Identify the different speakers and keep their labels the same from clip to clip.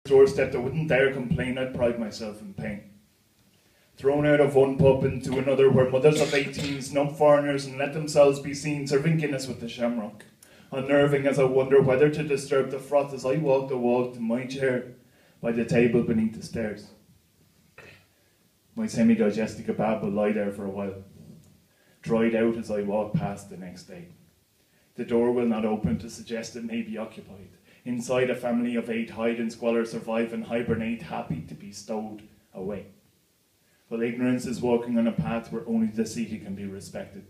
Speaker 1: doorstep that wouldn't dare complain, I'd pride myself in pain. Thrown out of one pub into another where mothers of 18 snub foreigners and let themselves be seen serving Guinness with the shamrock. Unnerving as I wonder whether to disturb the froth as I walk the walk to my chair by the table beneath the stairs. My semi-digested kebab will lie there for a while, dried out as I walk past the next day. The door will not open to suggest it may be occupied. Inside, a family of 8 hide in squalor, survive and hibernate, happy to be stowed away. While ignorance is walking on a path where only the seated can be respected,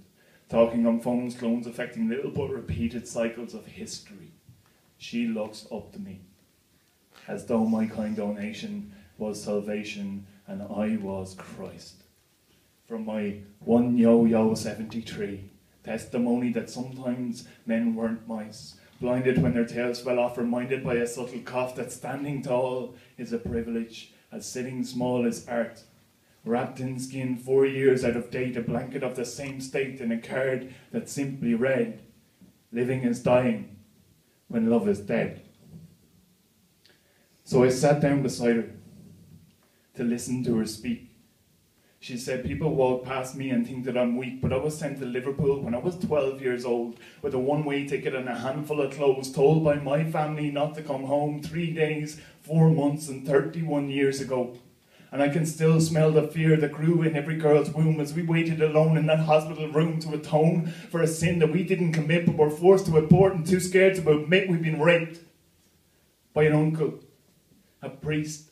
Speaker 1: talking on phones, clones affecting little but repeated cycles of history. She looks up to me, as though my kind donation was salvation and I was Christ. From my one yo-yo 73, testimony that sometimes men weren't mice, blinded when their tails fell off, reminded by a subtle cough that standing tall is a privilege, as sitting small is art. Wrapped in skin, 4 years out of date, a blanket of the same state, and a card that simply read, living is dying when love is dead. So I sat down beside her to listen to her speak. She said, people walk past me and think that I'm weak, but I was sent to Liverpool when I was 12 years old with a one-way ticket and a handful of clothes, told by my family not to come home 3 days, 4 months and 31 years ago. And I can still smell the fear that grew in every girl's womb as we waited alone in that hospital room to atone for a sin that we didn't commit but were forced to abort and too scared to admit we'd been raped by an uncle, a priest,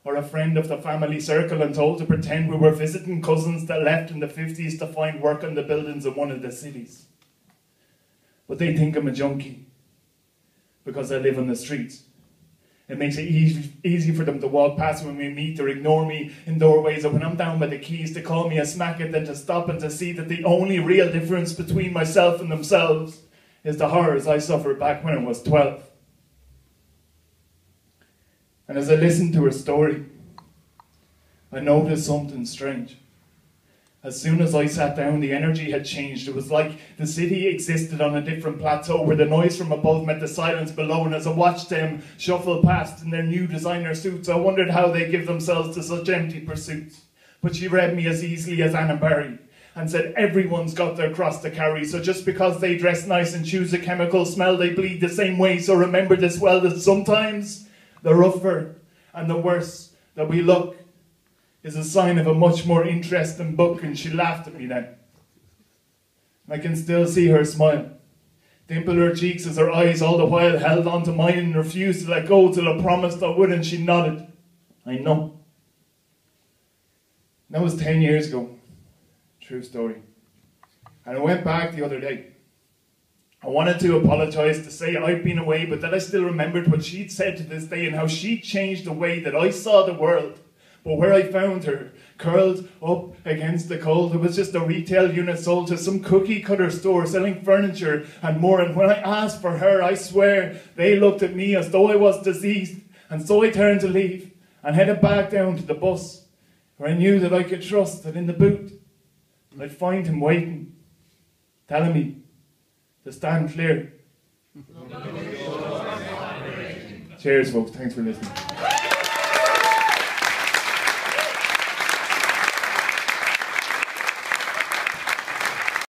Speaker 1: or a friend of the family circle, and told to pretend we were visiting cousins that left in the 50s to find work on the buildings in one of the cities. But they think I'm a junkie because I live on the streets. It makes it easy for them to walk past when we meet or ignore me in doorways, or when I'm down by the keys to call me a smackhead, then to stop and to see that the only real difference between myself and themselves is the horrors I suffered back when I was 12. And as I listened to her story, I noticed something strange. As soon as I sat down, the energy had changed. It was like the city existed on a different plateau where the noise from above met the silence below, and as I watched them shuffle past in their new designer suits, I wondered how they give themselves to such empty pursuits. But she read me as easily as Anna Barry and said everyone's got their cross to carry, so just because they dress nice and choose a chemical smell, they bleed the same way. So remember this well, that sometimes the rougher and the worse that we look is a sign of a much more interesting book. And she laughed at me then. I can still see her smile, dimple her cheeks as her eyes all the while held on to mine and refused to let go till I promised I would, and she nodded. I know. That was 10 years ago. True story. And I went back the other day. I wanted to apologise, to say I'd been away, but that I still remembered what she'd said to this day and how she'd changed the way that I saw the world. But where I found her, curled up against the cold, it was just a retail unit sold to some cookie cutter store selling furniture and more. And when I asked for her, I swear they looked at me as though I was diseased. And so I turned to leave and headed back down to the bus, where I knew that I could trust that in the boot I'd find him waiting, telling me to stand clear. Cheers, folks. Thanks for listening.